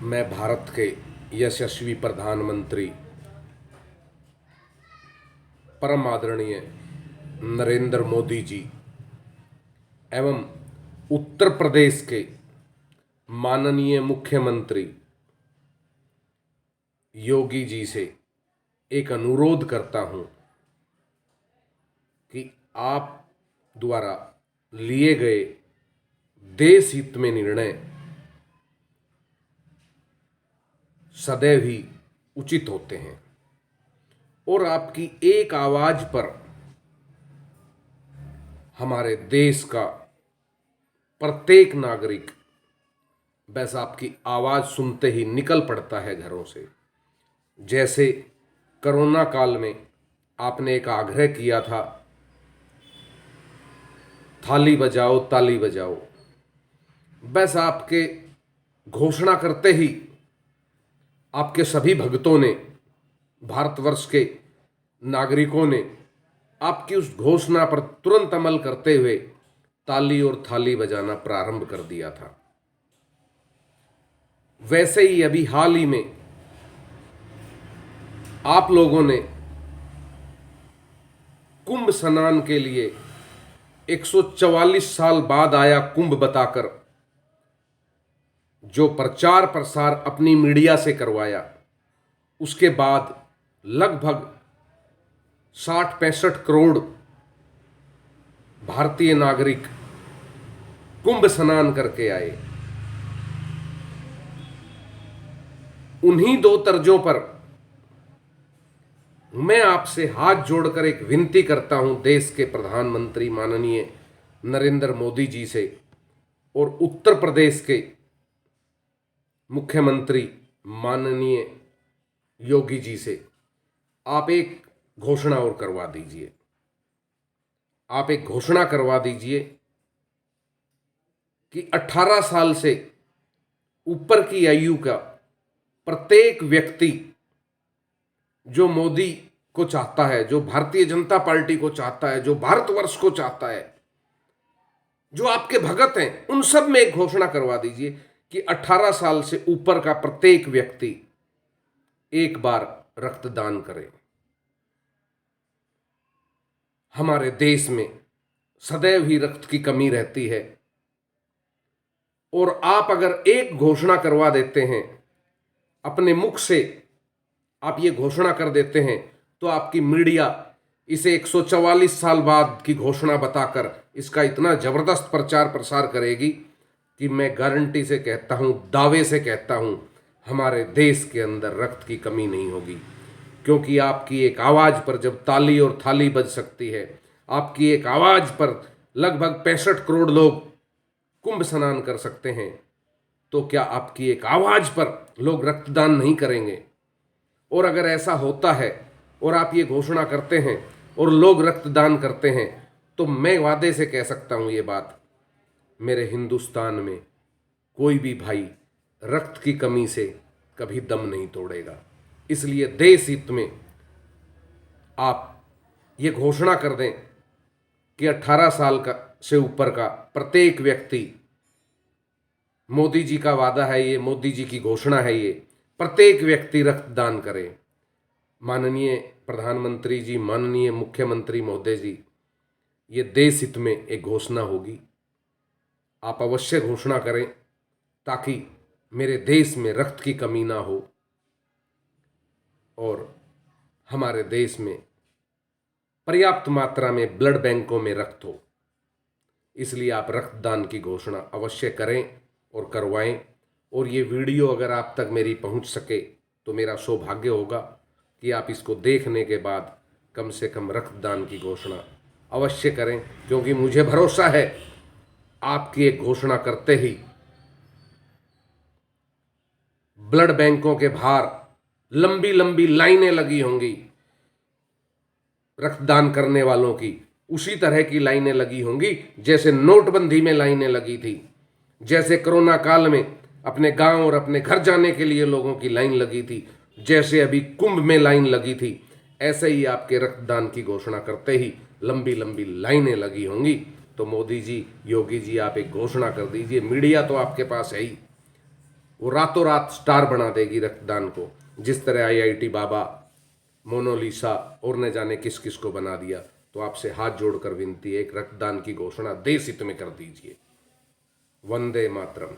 मैं भारत के यशस्वी प्रधानमंत्री परम आदरणीय नरेंद्र मोदी जी एवं उत्तर प्रदेश के माननीय मुख्यमंत्री योगी जी से एक अनुरोध करता हूं कि आप द्वारा लिए गए देश हित में निर्णय सदैव ही उचित होते हैं और आपकी एक आवाज पर हमारे देश का प्रत्येक नागरिक बस आपकी आवाज सुनते ही निकल पड़ता है घरों से। जैसे कोरोना काल में आपने एक आग्रह किया था, थाली बजाओ ताली बजाओ, बस आपके घोषणा करते ही आपके सभी भक्तों ने, भारतवर्ष के नागरिकों ने आपकी उस घोषणा पर तुरंत अमल करते हुए ताली और थाली बजाना प्रारंभ कर दिया था। वैसे ही अभी हाल ही में आप लोगों ने कुंभ स्नान के लिए 144 साल बाद आया कुंभ बताकर जो प्रचार प्रसार अपनी मीडिया से करवाया, उसके बाद लगभग 60-65 करोड़ भारतीय नागरिक कुंभ स्नान करके आए। उन्हीं दो तर्जों पर मैं आपसे हाथ जोड़कर एक विनती करता हूं देश के प्रधानमंत्री माननीय नरेंद्र मोदी जी से और उत्तर प्रदेश के मुख्यमंत्री माननीय योगी जी से, आप एक घोषणा और करवा दीजिए। आप एक घोषणा करवा दीजिए कि 18 साल से ऊपर की आयु का प्रत्येक व्यक्ति जो मोदी को चाहता है, जो भारतीय जनता पार्टी को चाहता है, जो भारतवर्ष को चाहता है, जो आपके भगत हैं, उन सब में एक घोषणा करवा दीजिए कि 18 साल से ऊपर का प्रत्येक व्यक्ति एक बार रक्तदान करे। हमारे देश में सदैव ही रक्त की कमी रहती है और आप अगर एक घोषणा करवा देते हैं, अपने मुख से आप ये घोषणा कर देते हैं, तो आपकी मीडिया इसे 144 साल बाद की घोषणा बताकर इसका इतना जबरदस्त प्रचार प्रसार करेगी कि मैं गारंटी से कहता हूं, दावे से कहता हूं, हमारे देश के अंदर रक्त की कमी नहीं होगी। क्योंकि आपकी एक आवाज पर जब ताली और थाली बज सकती है, आपकी एक आवाज पर लगभग 65 करोड़ लोग कुंभ स्नान कर सकते हैं, तो क्या आपकी एक आवाज पर लोग रक्तदान नहीं करेंगे? और अगर ऐसा होता है और आप ये घोषणा करते हैं और लोग रक्तदान करते हैं, तो मैं वादे से कह सकता हूं ये बात, मेरे हिंदुस्तान में कोई भी भाई रक्त की कमी से कभी दम नहीं तोड़ेगा। इसलिए देश हित में आप ये घोषणा कर दें कि 18 साल का से ऊपर का प्रत्येक व्यक्ति, मोदी जी का वादा है ये, मोदी जी की घोषणा है ये, प्रत्येक व्यक्ति रक्तदान करे। माननीय प्रधानमंत्री जी, माननीय मुख्यमंत्री महोदय जी, ये देश हित में एक घोषणा होगी। आप अवश्य घोषणा करें ताकि मेरे देश में रक्त की कमी ना हो और हमारे देश में पर्याप्त मात्रा में ब्लड बैंकों में रक्त हो। इसलिए आप रक्तदान की घोषणा अवश्य करें और करवाएं। और ये वीडियो अगर आप तक मेरी पहुंच सके तो मेरा सौभाग्य होगा कि आप इसको देखने के बाद कम से कम रक्तदान की घोषणा अवश्य करें, क्योंकि मुझे भरोसा है आपकी एक घोषणा करते ही ब्लड बैंकों के बाहर लंबी लंबी लाइनें लगी होंगी रक्तदान करने वालों की। उसी तरह की लाइनें लगी होंगी जैसे नोटबंदी में लाइनें लगी थी, जैसे कोरोना काल में अपने गांव और अपने घर जाने के लिए लोगों की लाइन लगी थी, जैसे अभी कुंभ में लाइन लगी थी, ऐसे ही आपके रक्तदान की घोषणा करते ही लंबी लंबी लाइनें लगी होंगी। तो मोदी जी, योगी जी, आप एक घोषणा कर दीजिए। मीडिया तो आपके पास है ही, वो रातों रात स्टार बना देगी रक्तदान को, जिस तरह आईआईटी बाबा, मोनालिसा और न जाने किस किस को बना दिया। तो आपसे हाथ जोड़कर विनती है, एक रक्तदान की घोषणा देश हित में कर दीजिए। वंदे मातरम।